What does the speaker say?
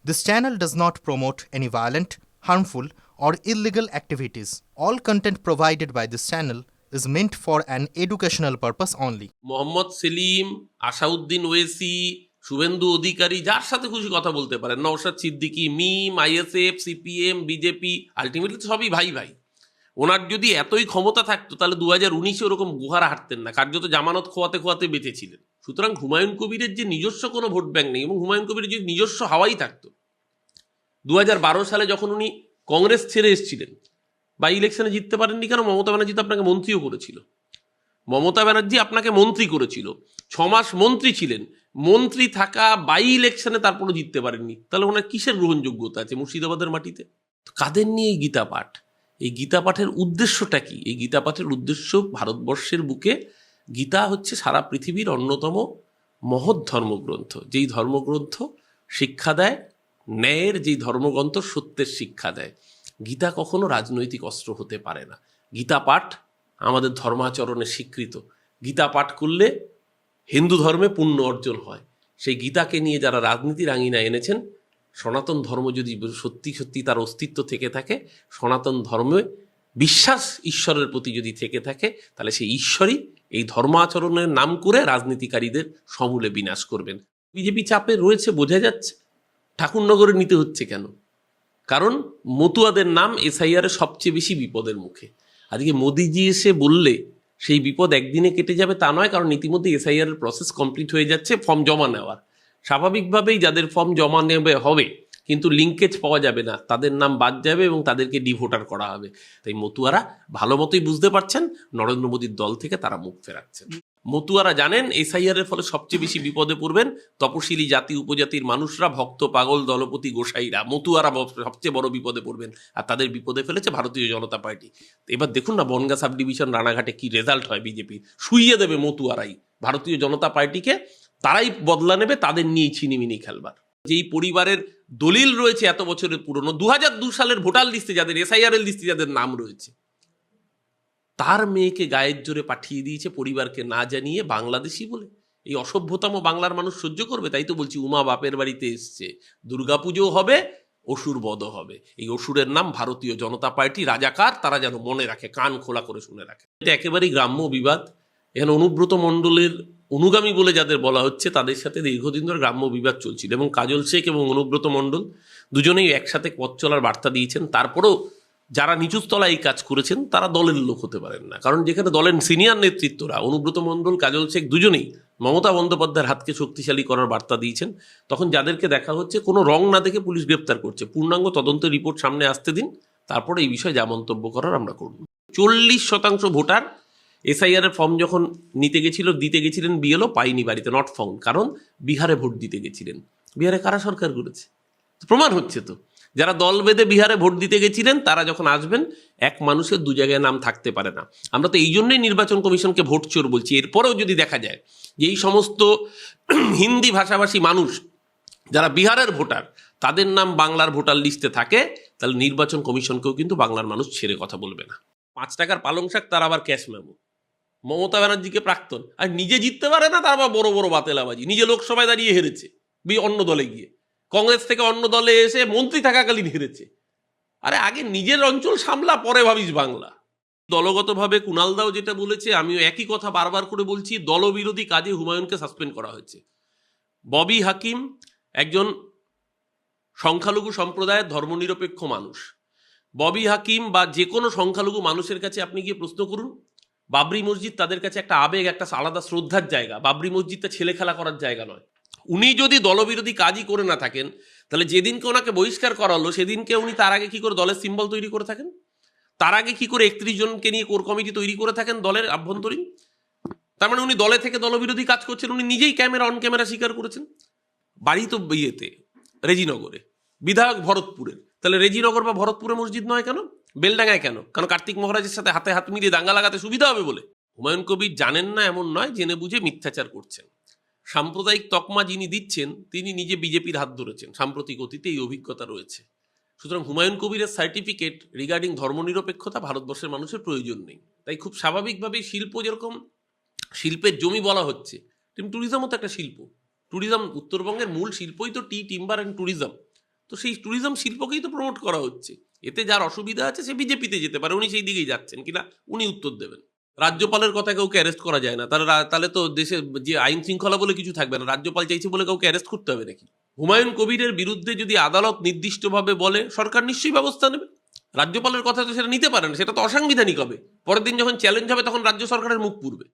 This channel does not promote any violent, harmful, or illegal activities. All content provided by this channel is meant for an educational purpose only. Mohammad Selim, Asaduddin ওয়েসি, Suvendu Adhikari, যার সাথে খুশি কথা বলতে পারেন, নওশাদ সিদ্দিকী, মিম, ISF, CPM, BJP, ultimately তো সবই ভাই ভাই। ওনার যদি এতই ক্ষমতা থাকতো তাহলে 2019-এ ওরকম গুহারা হাঁটতেন না, কার্যত জামানত খোয়াতে খোয়াতে বেঁচেছিলেন। সুতরাং হুমায়ুন কবিরের যে নিজস্ব কোনো ভোট ব্যাংক নেই, এবং হুমায়ুন কবিরের যদি নিজস্ব হাওয়াই থাকতো, 2012 সালে যখন উনি কংগ্রেস ছেড়ে এসেছিলেন, বাই ইলেকশনে জিততে পারেননি কেন? মমতা ব্যানার্জি তো আপনাকে মন্ত্রীও করেছিল। মমতা ব্যানার্জি আপনাকে মন্ত্রী করেছিল, 6 মাস মন্ত্রী ছিলেন। মন্ত্রী থাকা বাই ইলেকশনে তারপরে জিততে পারেননি, তাহলে ওনার কিসের গ্রহণযোগ্যতা আছে মুর্শিদাবাদের মাটিতে? কাদের নিয়ে এই গীতা পাঠ? এই গীতা পাঠের উদ্দেশ্যটা কি? এই গীতা পাঠের উদ্দেশ্য, ভারতবর্ষের বুকে গীতা হচ্ছে সারা পৃথিবীর অন্যতম মহৎ ধর্মগ্রন্থ, যেই ধর্মগ্রন্থ শিক্ষা দেয় ন্যায়ের, যেই ধর্মগ্রন্থ সত্যের শিক্ষা দেয়। গীতা কখনো রাজনৈতিক অস্ত্র হতে পারে না। গীতা পাঠ আমাদের ধর্মাচরণে স্বীকৃত। গীতা পাঠ করলে হিন্দু ধর্মে পুণ্য অর্জন হয়। সেই গীতাকে নিয়ে যারা রাজনীতির আঙিনা এনেছেন, সনাতন ধর্ম যদি সত্যি সত্যি তার অস্তিত্ব থেকে থাকে, সনাতন ধর্মে বিশ্বাস ঈশ্বরের প্রতি যদি থেকে থাকে, তাহলে সেই ঈশ্বরই এই ধর্মাচরণের নাম করে রাজনীতিকারীদের সমূলে বিনাশ করবেন। বিজেপি চাপে রয়েছে, বোঝা যাচ্ছে। ঠাকুরনগরে নিতে হচ্ছে কেন? কারণ মতুয়াদের নাম এসআইআর সবচেয়ে বেশি বিপদের মুখে। আজকে মোদিজি এসে বললে সেই বিপদ একদিনে কেটে যাবে তা নয়, কারণ ইতিমধ্যে এসআইআর এর প্রসেস কমপ্লিট হয়ে যাচ্ছে ফর্ম জমা নেওয়ার। স্বাভাবিকভাবেই যাদের ফর্ম জমা নেবে হবে, কিন্তু লিঙ্কেজ পাওয়া যাবে না, তাদের নাম বাদ যাবে এবং তাদেরকে ডিভোটার করা হবে। তাই মতুয়ারা ভালো মতোই বুঝতে পারছেন নরেন্দ্র মোদীর দল থেকে তারা মুখ ফেরাচ্ছেন। মতুয়ারা জানেন এসআইআর এর ফলে সবচেয়ে বেশি বিপদে পড়বেন তপশিলি জাতি উপজাতির মানুষরা, ভক্ত পাগল দলপতি গোসাইরা। মতুয়ারা সবচেয়ে বড় বিপদে পড়বেন, আর তাদের বিপদে ফেলেছে ভারতীয় জনতা পার্টি। এবার দেখুন না বনগাঁ সাব ডিভিশন রানাঘাটে কি রেজাল্ট হয়। বিজেপি শুইয়ে দেবে মতুয়ারাই ভারতীয় জনতা পার্টিকে, তারাই বদলা নেবে, তাদের নিয়েই ছিনিমিনি খেলবার। যেই পরিবারের দলিল রয়েছে এত বছরের পুরনো, 2002 সালের ভোটার লিস্টে যাদের, এসআইআর এর লিস্টে যাদের নাম রয়েছে, তার মেয়েকে গায়ের জোরে পাঠিয়ে দিয়েছে পরিবারকে না জানিয়ে, বাংলাদেশি বলে। এই অসভ্যতম বাংলার মানুষ সহ্য করবে? তাই তো বলছি, উমা বাপের বাড়িতে এসছে, দুর্গাপুজো হবে, অসুর বধ হবে। এই অসুরের নাম ভারতীয় জনতা পার্টি, রাজাকার। তারা যেন মনে রাখে, কান খোলা করে শুনে রাখে। এটা একেবারেই গ্রাম্য বিবাদ। এখানে অনুব্রত মণ্ডলের অনুগামী বলে যাদের বলা হচ্ছে, তাদের সাথে দীর্ঘদিন ধরে গ্রাম্য বিবাদ চলছিল, এবং কাজল শেখ এবং অনুব্রত মণ্ডল দুজনেই একসাথে পথ চলার বার্তা দিয়েছেন। তারপরেও যারা নিচুতলায় এই কাজ করেছেন তারা দলের লোক হতে পারেন না, কারণ যেখানে দলের সিনিয়র নেতৃত্বরা অনুব্রত মণ্ডল, কাজল শেখ দুজনেই মমতা বন্দ্যোপাধ্যায়ের হাতকে শক্তিশালী করার বার্তা দিয়েছেন, তখন যাদেরকে দেখা হচ্ছে কোনো রং না দেখে পুলিশ গ্রেপ্তার করছে। পূর্ণাঙ্গ তদন্তের রিপোর্ট সামনে আসতে দিন, তারপরে এই বিষয়ে যা মন্তব্য করার আমরা করব। 40% ভোটার এসআইআর এর ফর্ম যখন দিতে গেছিলেন বিএলও, পাইনি বাড়িতে, নট ফাউন্ড। কারণ বিহারে ভোট দিতে গেছিলেন। বিহারে কারা সরকার করেছে? প্রমাণ হচ্ছে তো। যারা দল বেঁধে বিহারে ভোট দিতে গেছিলেন, তারা যখন আসবেন, এক মানুষের 2 জায়গায় নাম থাকতে পারে না। আমরা তো এই জন্যই নির্বাচন কমিশনকে ভোট চোর বলছি। এরপরেও যদি দেখা যায় যে এই সমস্ত হিন্দি ভাষাভাষী মানুষ যারা বিহারের ভোটার, তাদের নাম বাংলার ভোটার লিস্টে থাকে, তাহলে নির্বাচন কমিশনকেও কিন্তু বাংলার মানুষ ছেড়ে কথা বলবে না। 5 টাকার পালং শাক, তার আবার ক্যাশ মেমো। মমতা ব্যানার্জিকে প্রাক্তন, আর নিজে জিততে পারে না, তার আবার বড় বড় বাতেলাবাজি। নিজে লোকসভায় দাঁড়িয়ে হেরেছে, অন্য দলে গিয়ে, কংগ্রেস থেকে অন্য দলে এসে মন্ত্রী থাকাকালীন হেরেছে। আরে আগে নিজের অঞ্চল সামলা, পরে ভাবিস বাংলা। দলগতভাবে কুণাল দাও যেটা বলেছে, আমিও একই কথা বারবার করে বলছি, দলবিরোধী কাজে হুমায়ুনকে সাসপেন্ড করা হয়েছে। ববি হাকিম একজন সংখ্যালঘু সম্প্রদায়ের ধর্মনিরপেক্ষ মানুষ। ববি হাকিম বা যে কোনো সংখ্যালঘু মানুষের কাছে আপনি গিয়ে প্রশ্ন করুন, বাবরি মসজিদ তাদের কাছে একটা আবেগ, একটা আলাদা শ্রদ্ধার জায়গা। বাবরি মসজিদটা ছেলে খেলা করার জায়গা নয়। উনি যদি দলবিরোধী কাজই করে না থাকেন, তাহলে যেদিনকে ওনাকে বহিষ্কার করা হলো, সেদিনকে উনি তার আগে কি করে দলের সিম্বল তৈরি করে থাকেন? তার আগে কি করে 31 জনকে নিয়ে কোর কমিটি তৈরি করে থাকেন দলের আভ্যন্তরীণ? তার মানে উনি দলে থেকে দলবিরোধী কাজ করছেন, উনি নিজেই অন ক্যামেরা স্বীকার করেছেন। বাড়ি তো বিয়েতে রেজিনগরে, বিধায়ক ভরতপুরের, তাহলে রেজিনগর বা ভরতপুরে মসজিদ নয় কেন? বেলডাঙ্গায় কেন? কারণ কার্তিক মহারাজের সাথে হাতে হাত মিলিয়ে দাঙ্গা লাগাতে সুবিধা হবে বলে? হুমায়ুন কবির জানেন না এমন নয়, জেনে বুঝে মিথ্যাচার করছেন। সাম্প্রদায়িক তকমা যিনি দিচ্ছেন, তিনি নিজে বিজেপির হাত ধরেছেন, সাম্প্রতিক অতীতে এই অভিজ্ঞতা রয়েছে। সুতরাং হুমায়ুন কবিরের সার্টিফিকেট রিগার্ডিং ধর্মনিরপেক্ষতা ভারতবর্ষের মানুষের প্রয়োজন নেই। তাই খুব স্বাভাবিকভাবেই শিল্প, যেরকম শিল্পের জমি বলা হচ্ছে, ট্যুরিজমও তো একটা শিল্প। ট্যুরিজম, উত্তরবঙ্গের মূল শিল্পই তো টি, টিম্বার অ্যান্ড ট্যুরিজম। তো সেই ট্যুরিজম শিল্পকেই তো প্রমোট করা হচ্ছে। এতে যার অসুবিধা আছে সে বিজেপিতে যেতে পারে, উনি সেই দিকেই যাচ্ছেন কিনা উনি উত্তর দেবেন। রাজ্যপালের কথা কাউকে অ্যারেস্ট করা যায় না, তাহলে তো দেশে যে আইন শৃঙ্খলা বলে কিছু থাকবে না। রাজ্যপাল চাইছে বলে কাউকে অ্যারেস্ট করতে হবে নাকি? হুমায়ুন কবিরের বিরুদ্ধে যদি আদালত নির্দিষ্টভাবে বলে, সরকার নিশ্চয়ই ব্যবস্থা নেবে। রাজ্যপালের কথা তো সেটা নিতে পারে না, সেটা তো অসাংবিধানিক হবে। পরের দিন যখন চ্যালেঞ্জ হবে তখন রাজ্য সরকারের মুখ পুড়বে।